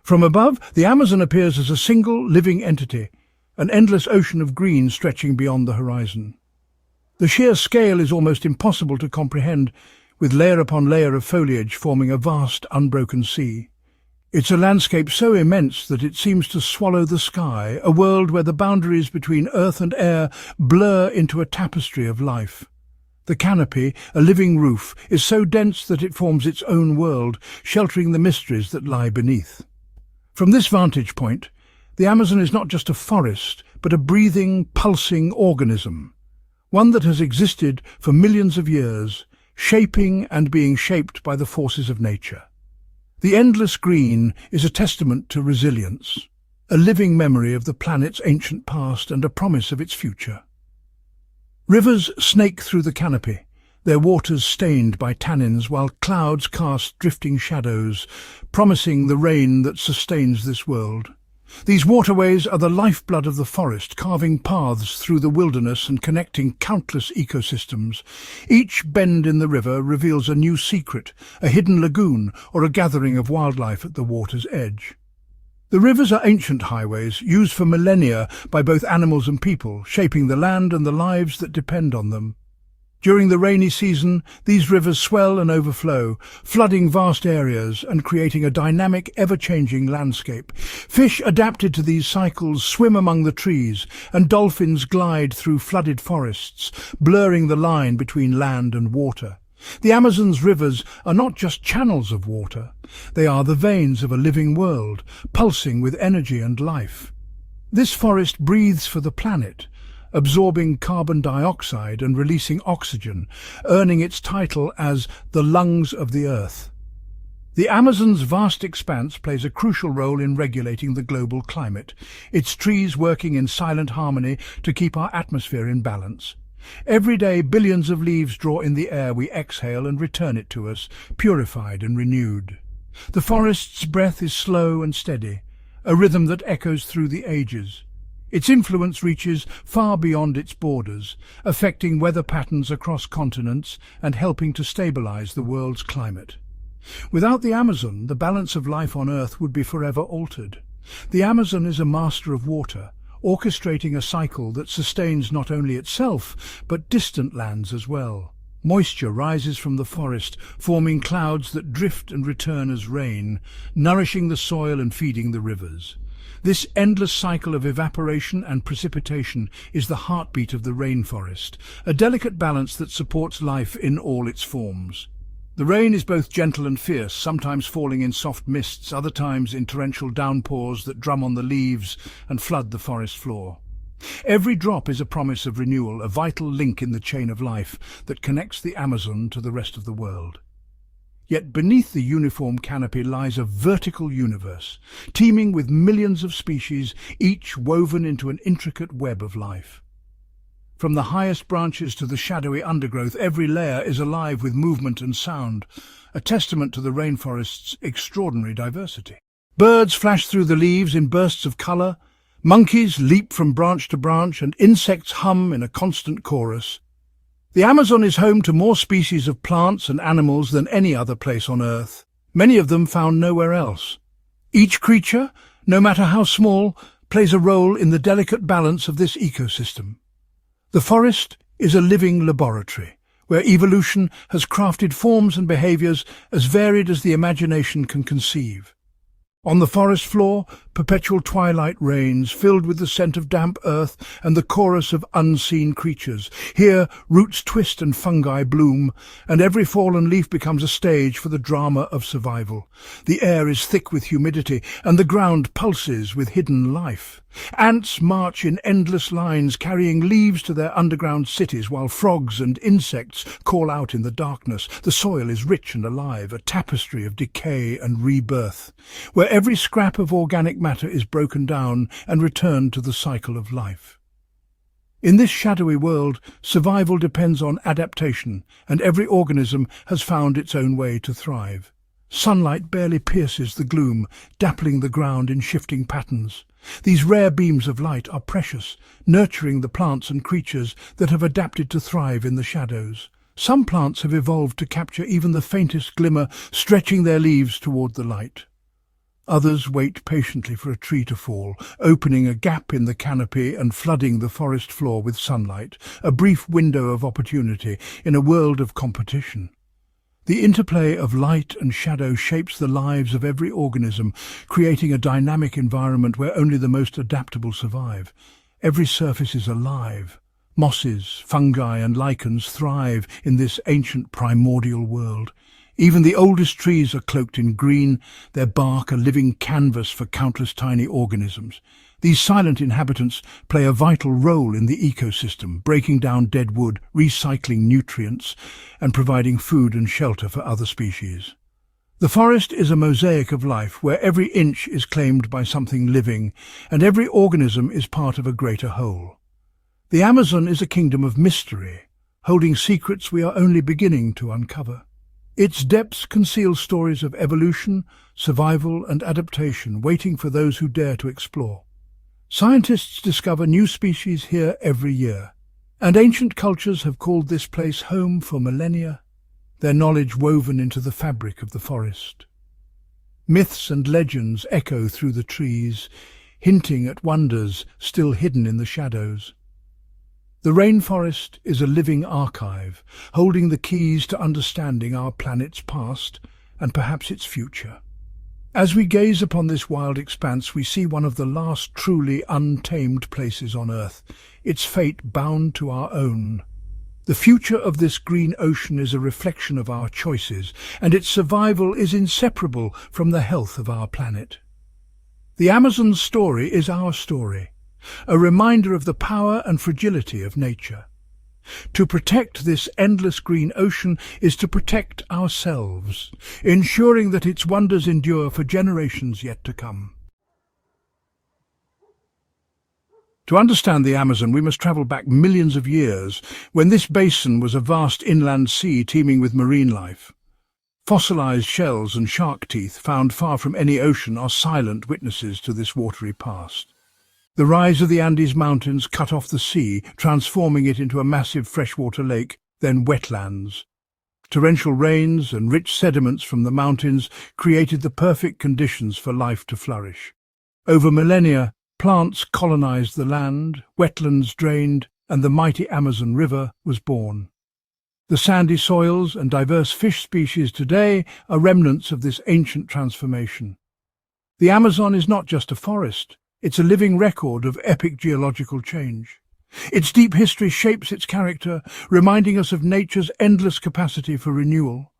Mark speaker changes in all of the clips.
Speaker 1: From above, the Amazon appears as a single, living entity, an endless ocean of green stretching beyond the horizon. The sheer scale is almost impossible to comprehend, with layer upon layer of foliage forming a vast, unbroken sea. It's a landscape so immense that it seems to swallow the sky, a world where the boundaries between earth and air blur into a tapestry of life. The canopy, a living roof, is so dense that it forms its own world, sheltering the mysteries that lie beneath. From this vantage point, the Amazon is not just a forest, but a breathing, pulsing organism, one that has existed for millions of years, shaping and being shaped by the forces of nature. The endless green is a testament to resilience, a living memory of the planet's ancient past and a promise of its future. Rivers snake through the canopy, their waters stained by tannins, while clouds cast drifting shadows, promising the rain that sustains this world. These waterways are the lifeblood of the forest, carving paths through the wilderness and connecting countless ecosystems. Each bend in the river reveals a new secret, a hidden lagoon, or a gathering of wildlife at the water's edge. The rivers are ancient highways, used for millennia by both animals and people, shaping the land and the lives that depend on them. During the rainy season, these rivers swell and overflow, flooding vast areas and creating a dynamic, ever-changing landscape. Fish adapted to these cycles swim among the trees, and dolphins glide through flooded forests, blurring the line between land and water. The Amazon's rivers are not just channels of water. They are the veins of a living world, pulsing with energy and life. This forest breathes for the planet, absorbing carbon dioxide and releasing oxygen, earning its title as the lungs of the Earth. The Amazon's vast expanse plays a crucial role in regulating the global climate, its trees working in silent harmony to keep our atmosphere in balance. Every day, billions of leaves draw in the air we exhale and return it to us, purified and renewed. The forest's breath is slow and steady, a rhythm that echoes through the ages. Its influence reaches far beyond its borders, affecting weather patterns across continents and helping to stabilize the world's climate. Without the Amazon, the balance of life on Earth would be forever altered. The Amazon is a master of water, orchestrating a cycle that sustains not only itself, but distant lands as well. Moisture rises from the forest, forming clouds that drift and return as rain, nourishing the soil and feeding the rivers. This endless cycle of evaporation and precipitation is the heartbeat of the rainforest, a delicate balance that supports life in all its forms. The rain is both gentle and fierce, sometimes falling in soft mists, other times in torrential downpours that drum on the leaves and flood the forest floor. Every drop is a promise of renewal, a vital link in the chain of life that connects the Amazon to the rest of the world. Yet beneath the uniform canopy lies a vertical universe, teeming with millions of species, each woven into an intricate web of life. From the highest branches to the shadowy undergrowth, every layer is alive with movement and sound, a testament to the rainforest's extraordinary diversity. Birds flash through the leaves in bursts of colour, monkeys leap from branch to branch, and insects hum in a constant chorus. The Amazon is home to more species of plants and animals than any other place on Earth, many of them found nowhere else. Each creature, no matter how small, plays a role in the delicate balance of this ecosystem. The forest is a living laboratory, where evolution has crafted forms and behaviours as varied as the imagination can conceive. On the forest floor, perpetual twilight reigns, filled with the scent of damp earth and the chorus of unseen creatures. Here, roots twist and fungi bloom, and every fallen leaf becomes a stage for the drama of survival. The air is thick with humidity, and the ground pulses with hidden life. Ants march in endless lines, carrying leaves to their underground cities, while frogs and insects call out in the darkness. The soil is rich and alive, a tapestry of decay and rebirth, where every scrap of organic matter is broken down and returned to the cycle of life. In this shadowy world, survival depends on adaptation, and every organism has found its own way to thrive. Sunlight barely pierces the gloom, dappling the ground in shifting patterns. These rare beams of light are precious, nurturing the plants and creatures that have adapted to thrive in the shadows. Some plants have evolved to capture even the faintest glimmer, stretching their leaves toward the light. Others wait patiently for a tree to fall, opening a gap in the canopy and flooding the forest floor with sunlight, a brief window of opportunity in a world of competition. The interplay of light and shadow shapes the lives of every organism, creating a dynamic environment where only the most adaptable survive. Every surface is alive. Mosses, fungi and lichens thrive in this ancient primordial world. Even the oldest trees are cloaked in green, their bark a living canvas for countless tiny organisms. These silent inhabitants play a vital role in the ecosystem, breaking down dead wood, recycling nutrients, and providing food and shelter for other species. The forest is a mosaic of life where every inch is claimed by something living, and every organism is part of a greater whole. The Amazon is a kingdom of mystery, holding secrets we are only beginning to uncover. Its depths conceal stories of evolution, survival and adaptation, waiting for those who dare to explore. Scientists discover new species here every year, and ancient cultures have called this place home for millennia, their knowledge woven into the fabric of the forest. Myths and legends echo through the trees, hinting at wonders still hidden in the shadows. The rainforest is a living archive, holding the keys to understanding our planet's past and perhaps its future. As we gaze upon this wild expanse, we see one of the last truly untamed places on Earth, its fate bound to our own. The future of this green ocean is a reflection of our choices, and its survival is inseparable from the health of our planet. The Amazon's story is our story, a reminder of the power and fragility of nature. To protect this endless green ocean is to protect ourselves, ensuring that its wonders endure for generations yet to come. To understand the Amazon, we must travel back millions of years, when this basin was a vast inland sea teeming with marine life. Fossilized shells and shark teeth found far from any ocean are silent witnesses to this watery past. The rise of the Andes Mountains cut off the sea, transforming it into a massive freshwater lake, then wetlands. Torrential rains and rich sediments from the mountains created the perfect conditions for life to flourish. Over millennia, plants colonized the land, wetlands drained, and the mighty Amazon River was born. The sandy soils and diverse fish species today are remnants of this ancient transformation. The Amazon is not just a forest. It's a living record of epic geological change. Its deep history shapes its character, reminding us of nature's endless capacity for renewal.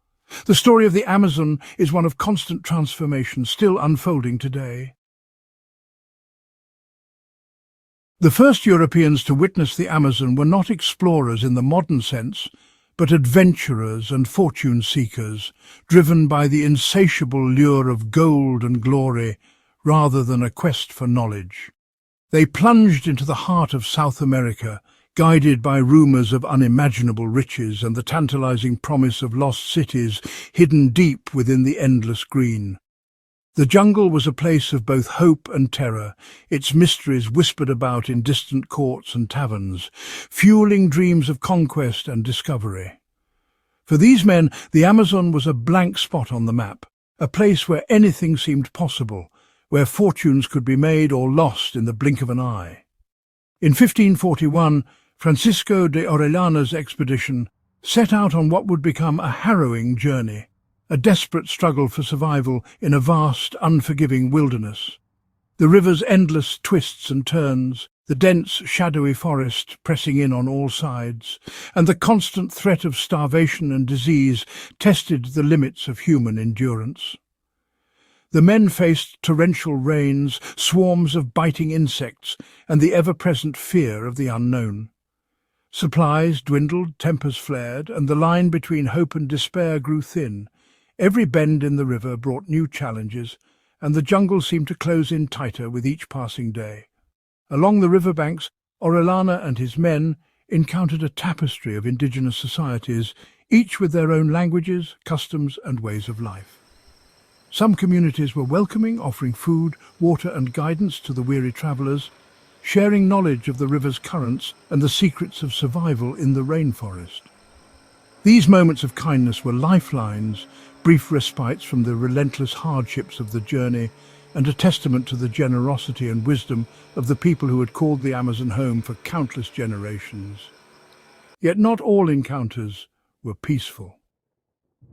Speaker 1: The story of the Amazon is one of constant transformation, still unfolding today. The first Europeans to witness the Amazon were not explorers in the modern sense, but adventurers and fortune seekers, driven by the insatiable lure of gold and glory, rather than a quest for knowledge. They plunged into the heart of South America, guided by rumors of unimaginable riches and the tantalizing promise of lost cities hidden deep within the endless green. The jungle was a place of both hope and terror, its mysteries whispered about in distant courts and taverns, fueling dreams of conquest and discovery. For these men, the Amazon was a blank spot on the map, a place where anything seemed possible, where fortunes could be made or lost in the blink of an eye. In 1541, Francisco de Orellana's expedition set out on what would become a harrowing journey, a desperate struggle for survival in a vast, unforgiving wilderness. The river's endless twists and turns, the dense, shadowy forest pressing in on all sides, and the constant threat of starvation and disease tested the limits of human endurance. The men faced torrential rains, swarms of biting insects, and the ever-present fear of the unknown. Supplies dwindled, tempers flared, and the line between hope and despair grew thin. Every bend in the river brought new challenges, and the jungle seemed to close in tighter with each passing day. Along the riverbanks, Orellana and his men encountered a tapestry of indigenous societies, each with their own languages, customs, and ways of life. Some communities were welcoming, offering food, water and guidance to the weary travellers, sharing knowledge of the river's currents and the secrets of survival in the rainforest. These moments of kindness were lifelines, brief respites from the relentless hardships of the journey, and a testament to the generosity and wisdom of the people who had called the Amazon home for countless generations. Yet not all encounters were peaceful.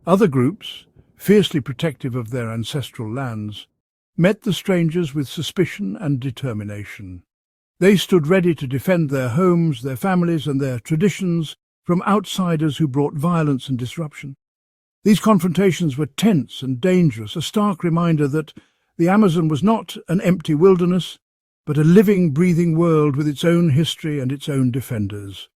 Speaker 1: Other groups, fiercely protective of their ancestral lands, met the strangers with suspicion and determination. They stood ready to defend their homes, their families, and their traditions from outsiders who brought violence and disruption. These confrontations were tense and dangerous, a stark reminder that the Amazon was not an empty wilderness, but a living, breathing world with its own history and its own defenders.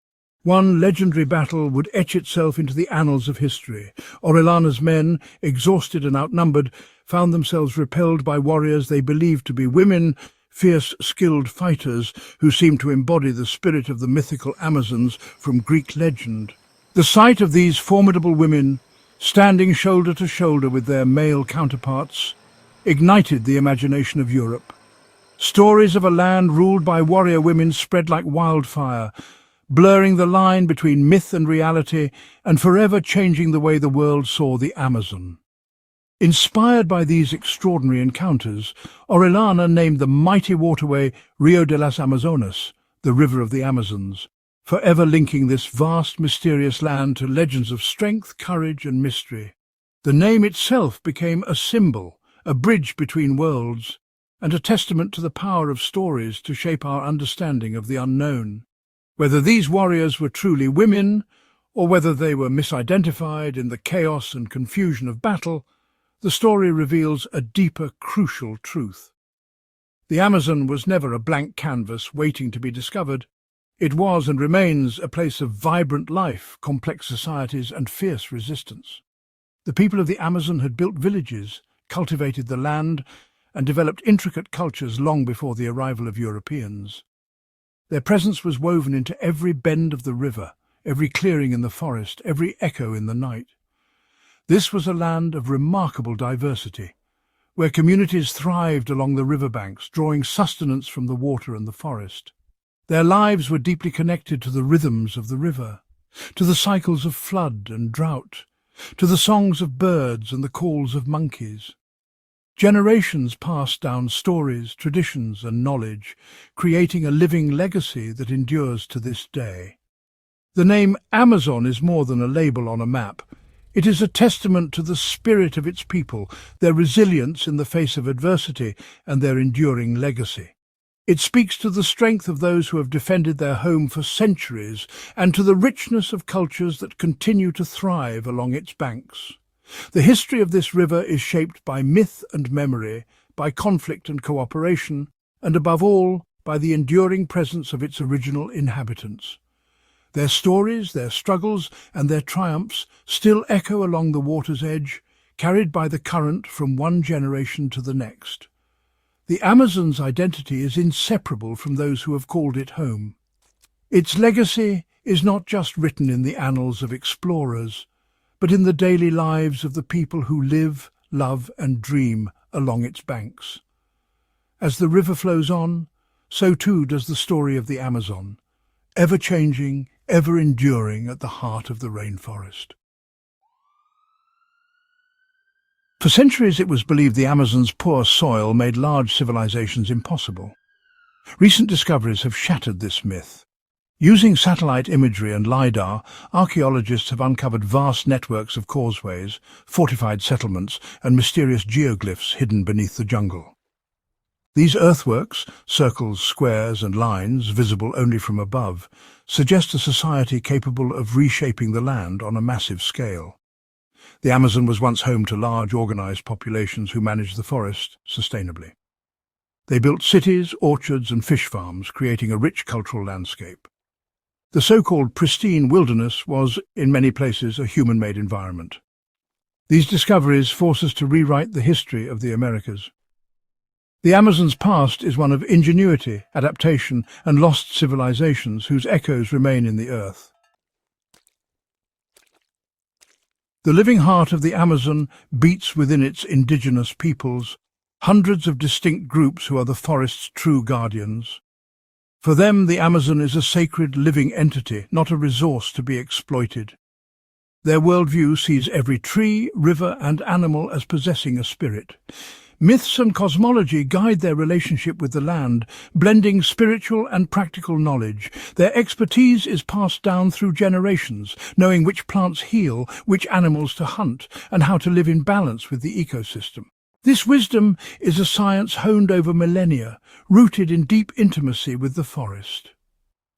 Speaker 1: One legendary battle would etch itself into the annals of history. Orellana's men, exhausted and outnumbered, found themselves repelled by warriors they believed to be women, fierce, skilled fighters who seemed to embody the spirit of the mythical Amazons from Greek legend. The sight of these formidable women, standing shoulder to shoulder with their male counterparts, ignited the imagination of Europe. Stories of a land ruled by warrior women spread like wildfire, blurring the line between myth and reality and forever changing the way the world saw the Amazon. Inspired by these extraordinary encounters, Orellana named the mighty waterway Rio de las Amazonas, the River of the Amazons, forever linking this vast, mysterious land to legends of strength, courage, and mystery. The name itself became a symbol, a bridge between worlds, and a testament to the power of stories to shape our understanding of the unknown. Whether these warriors were truly women, or whether they were misidentified in the chaos and confusion of battle, the story reveals a deeper, crucial truth. The Amazon was never a blank canvas waiting to be discovered. It was and remains a place of vibrant life, complex societies, and fierce resistance. The people of the Amazon had built villages, cultivated the land, and developed intricate cultures long before the arrival of Europeans. Their presence was woven into every bend of the river, every clearing in the forest, every echo in the night. This was a land of remarkable diversity, where communities thrived along the riverbanks, drawing sustenance from the water and the forest. Their lives were deeply connected to the rhythms of the river, to the cycles of flood and drought, to the songs of birds and the calls of monkeys. Generations passed down stories, traditions, and knowledge, creating a living legacy that endures to this day. The name Amazon is more than a label on a map. It is a testament to the spirit of its people, their resilience in the face of adversity, and their enduring legacy. It speaks to the strength of those who have defended their home for centuries, and to the richness of cultures that continue to thrive along its banks. The history of this river is shaped by myth and memory, by conflict and cooperation, and above all, by the enduring presence of its original inhabitants. Their stories, their struggles, and their triumphs still echo along the water's edge, carried by the current from one generation to the next. The Amazon's identity is inseparable from those who have called it home. Its legacy is not just written in the annals of explorers, but in the daily lives of the people who live, love, and dream along its banks. As the river flows on, so too does the story of the Amazon, ever-changing, ever-enduring at the heart of the rainforest. For centuries it was believed the Amazon's poor soil made large civilizations impossible. Recent discoveries have shattered this myth. Using satellite imagery and LiDAR, archaeologists have uncovered vast networks of causeways, fortified settlements, and mysterious geoglyphs hidden beneath the jungle. These earthworks, circles, squares, and lines, visible only from above, suggest a society capable of reshaping the land on a massive scale. The Amazon was once home to large, organized populations who managed the forest sustainably. They built cities, orchards, and fish farms, creating a rich cultural landscape. The so-called pristine wilderness was, in many places, a human-made environment. These discoveries force us to rewrite the history of the Americas. The Amazon's past is one of ingenuity, adaptation, and lost civilizations whose echoes remain in the earth. The living heart of the Amazon beats within its indigenous peoples, hundreds of distinct groups who are the forest's true guardians. For them, the Amazon is a sacred living entity, not a resource to be exploited. Their worldview sees every tree, river, and animal as possessing a spirit. Myths and cosmology guide their relationship with the land, blending spiritual and practical knowledge. Their expertise is passed down through generations, knowing which plants heal, which animals to hunt, and how to live in balance with the ecosystem. This wisdom is a science honed over millennia, rooted in deep intimacy with the forest.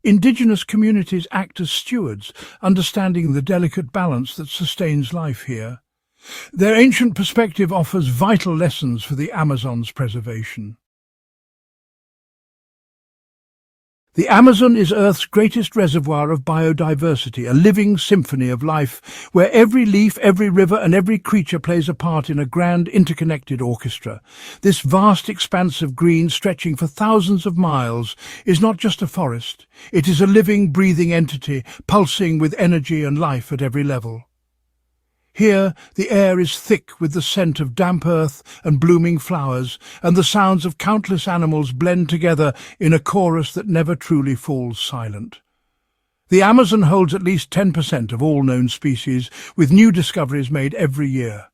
Speaker 1: Indigenous communities act as stewards, understanding the delicate balance that sustains life here. Their ancient perspective offers vital lessons for the Amazon's preservation. The Amazon is Earth's greatest reservoir of biodiversity, a living symphony of life, where every leaf, every river and every creature plays a part in a grand interconnected orchestra. This vast expanse of green, stretching for thousands of miles, is not just a forest. It is a living, breathing entity, pulsing with energy and life at every level. Here, the air is thick with the scent of damp earth and blooming flowers, and the sounds of countless animals blend together in a chorus that never truly falls silent. The Amazon holds at least 10% of all known species, with new discoveries made every year.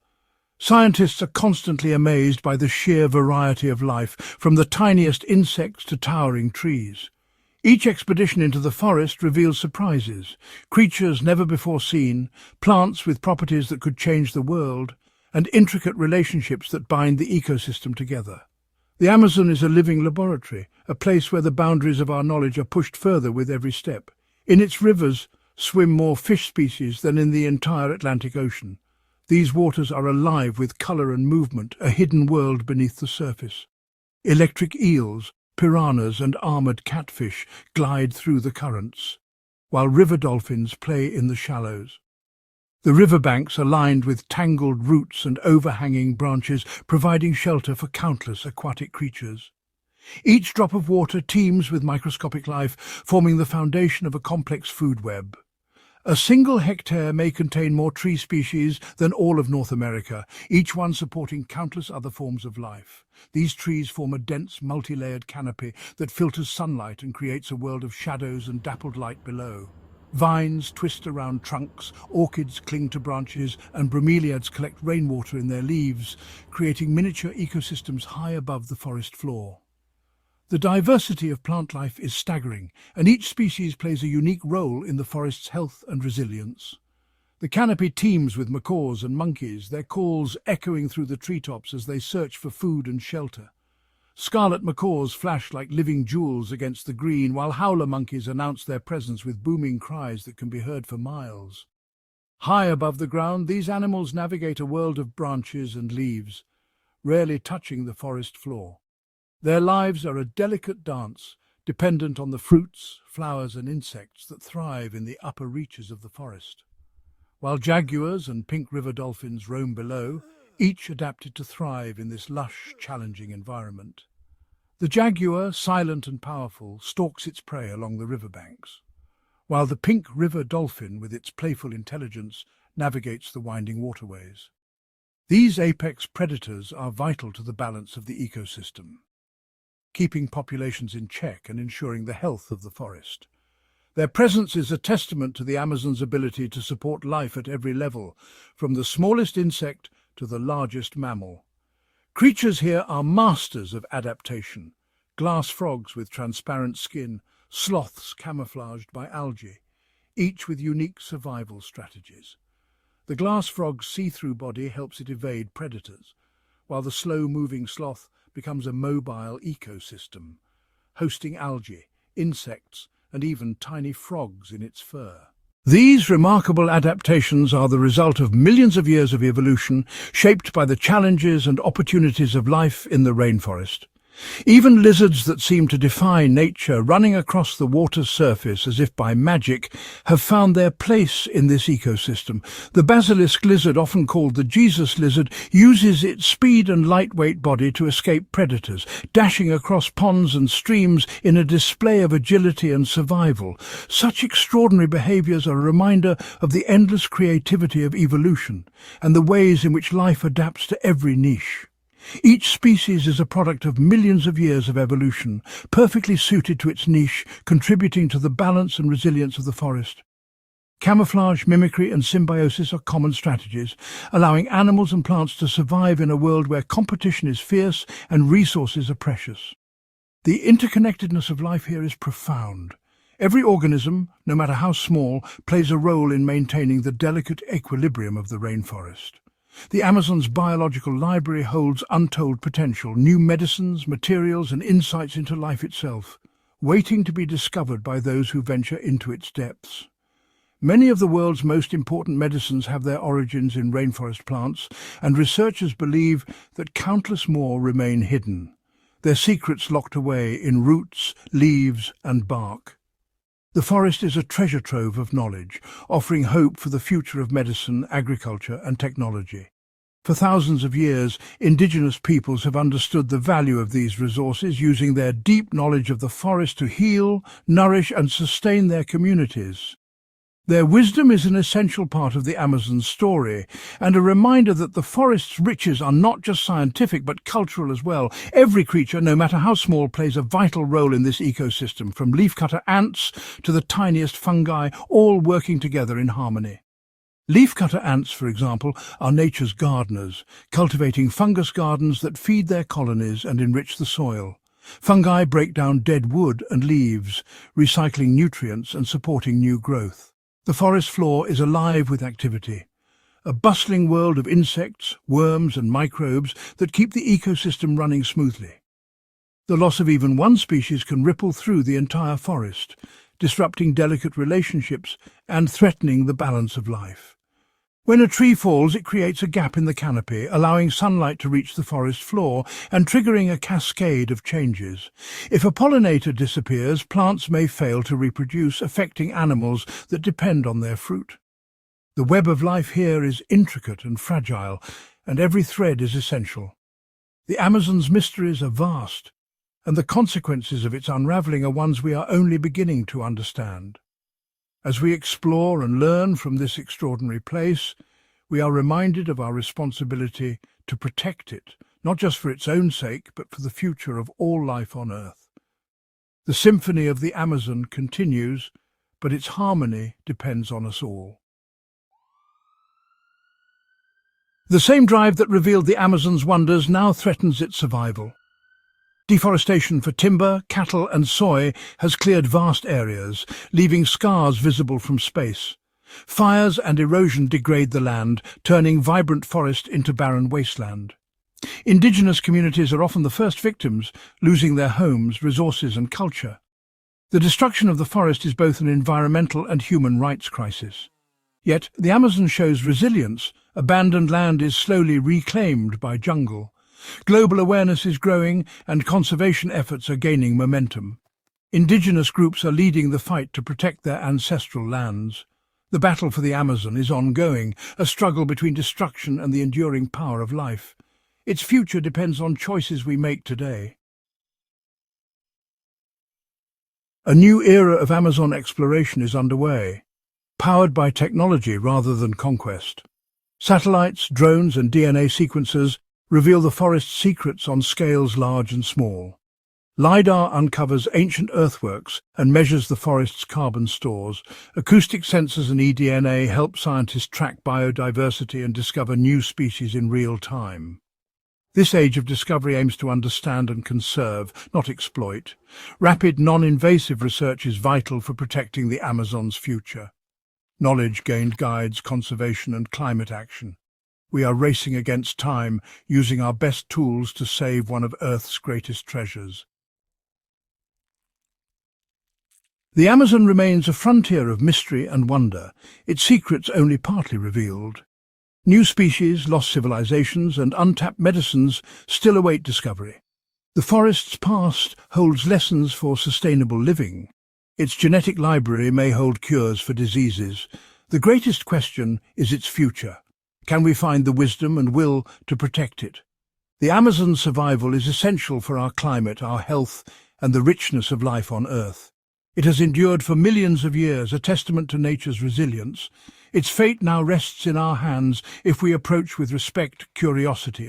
Speaker 1: Scientists are constantly amazed by the sheer variety of life, from the tiniest insects to towering trees. Each expedition into the forest reveals surprises, creatures never before seen, plants with properties that could change the world, and intricate relationships that bind the ecosystem together. The Amazon is a living laboratory, a place where the boundaries of our knowledge are pushed further with every step. In its rivers swim more fish species than in the entire Atlantic Ocean. These waters are alive with colour and movement, a hidden world beneath the surface. Electric eels, piranhas and armoured catfish glide through the currents, while river dolphins play in the shallows. The riverbanks are lined with tangled roots and overhanging branches, providing shelter for countless aquatic creatures. Each drop of water teems with microscopic life, forming the foundation of a complex food web. A single hectare may contain more tree species than all of North America, each one supporting countless other forms of life. These trees form a dense, multi-layered canopy that filters sunlight and creates a world of shadows and dappled light below. Vines twist around trunks, orchids cling to branches, and bromeliads collect rainwater in their leaves, creating miniature ecosystems high above the forest floor. The diversity of plant life is staggering, and each species plays a unique role in the forest's health and resilience. The canopy teems with macaws and monkeys, their calls echoing through the treetops as they search for food and shelter. Scarlet macaws flash like living jewels against the green, while howler monkeys announce their presence with booming cries that can be heard for miles. High above the ground, these animals navigate a world of branches and leaves, rarely touching the forest floor. Their lives are a delicate dance, dependent on the fruits, flowers and insects that thrive in the upper reaches of the forest. While jaguars and pink river dolphins roam below, each adapted to thrive in this lush, challenging environment. The jaguar, silent and powerful, stalks its prey along the riverbanks, while the pink river dolphin, with its playful intelligence, navigates the winding waterways. These apex predators are vital to the balance of the ecosystem, keeping populations in check and ensuring the health of the forest. Their presence is a testament to the Amazon's ability to support life at every level, from the smallest insect to the largest mammal. Creatures here are masters of adaptation: glass frogs with transparent skin, sloths camouflaged by algae, each with unique survival strategies. The glass frog's see-through body helps it evade predators, while the slow-moving sloth becomes a mobile ecosystem, hosting algae, insects, and even tiny frogs in its fur. These remarkable adaptations are the result of millions of years of evolution, shaped by the challenges and opportunities of life in the rainforest. Even lizards that seem to defy nature, running across the water's surface as if by magic, have found their place in this ecosystem. The basilisk lizard, often called the Jesus lizard, uses its speed and lightweight body to escape predators, dashing across ponds and streams in a display of agility and survival. Such extraordinary behaviors are a reminder of the endless creativity of evolution and the ways in which life adapts to every niche. Each species is a product of millions of years of evolution, perfectly suited to its niche, contributing to the balance and resilience of the forest. Camouflage, mimicry and symbiosis are common strategies, allowing animals and plants to survive in a world where competition is fierce and resources are precious. The interconnectedness of life here is profound. Every organism, no matter how small, plays a role in maintaining the delicate equilibrium of the rainforest. The Amazon's biological library holds untold potential, new medicines, materials and insights into life itself, waiting to be discovered by those who venture into its depths. Many of the world's most important medicines have their origins in rainforest plants, and researchers believe that countless more remain hidden, their secrets locked away in roots, leaves and bark. The forest is a treasure trove of knowledge, offering hope for the future of medicine, agriculture and technology. For thousands of years, indigenous peoples have understood the value of these resources, using their deep knowledge of the forest to heal, nourish and sustain their communities. Their wisdom is an essential part of the Amazon story, and a reminder that the forest's riches are not just scientific but cultural as well. Every creature, no matter how small, plays a vital role in this ecosystem, from leafcutter ants to the tiniest fungi, all working together in harmony. Leafcutter ants, for example, are nature's gardeners, cultivating fungus gardens that feed their colonies and enrich the soil. Fungi break down dead wood and leaves, recycling nutrients and supporting new growth. The forest floor is alive with activity, a bustling world of insects, worms and microbes that keep the ecosystem running smoothly. The loss of even one species can ripple through the entire forest, disrupting delicate relationships and threatening the balance of life. When a tree falls, it creates a gap in the canopy, allowing sunlight to reach the forest floor and triggering a cascade of changes. If a pollinator disappears, plants may fail to reproduce, affecting animals that depend on their fruit. The web of life here is intricate and fragile, and every thread is essential. The Amazon's mysteries are vast, and the consequences of its unraveling are ones we are only beginning to understand. As we explore and learn from this extraordinary place, we are reminded of our responsibility to protect it, not just for its own sake, but for the future of all life on Earth. The symphony of the Amazon continues, but its harmony depends on us all. The same drive that revealed the Amazon's wonders now threatens its survival. Deforestation for timber, cattle and soy has cleared vast areas, leaving scars visible from space. Fires and erosion degrade the land, turning vibrant forest into barren wasteland. Indigenous communities are often the first victims, losing their homes, resources and culture. The destruction of the forest is both an environmental and human rights crisis. Yet the Amazon shows resilience. Abandoned land is slowly reclaimed by jungle. Global awareness is growing and conservation efforts are gaining momentum. Indigenous groups are leading the fight to protect their ancestral lands. The battle for the Amazon is ongoing, a struggle between destruction and the enduring power of life. Its future depends on choices we make today. A new era of Amazon exploration is underway, powered by technology rather than conquest. Satellites, drones and DNA sequencers reveal the forest's secrets on scales large and small. LiDAR uncovers ancient earthworks and measures the forest's carbon stores. Acoustic sensors and eDNA help scientists track biodiversity and discover new species in real time. This age of discovery aims to understand and conserve, not exploit. Rapid, non-invasive research is vital for protecting the Amazon's future. Knowledge gained guides conservation and climate action. We are racing against time, using our best tools to save one of Earth's greatest treasures. The Amazon remains a frontier of mystery and wonder, its secrets only partly revealed. New species, lost civilizations, and untapped medicines still await discovery. The forest's past holds lessons for sustainable living. Its genetic library may hold cures for diseases. The greatest question is its future. Can we find the wisdom and will to protect it? The Amazon's survival is essential for our climate, our health, and the richness of life on Earth. It has endured for millions of years, a testament to nature's resilience. Its fate now rests in our hands if we approach with respect, curiosity, and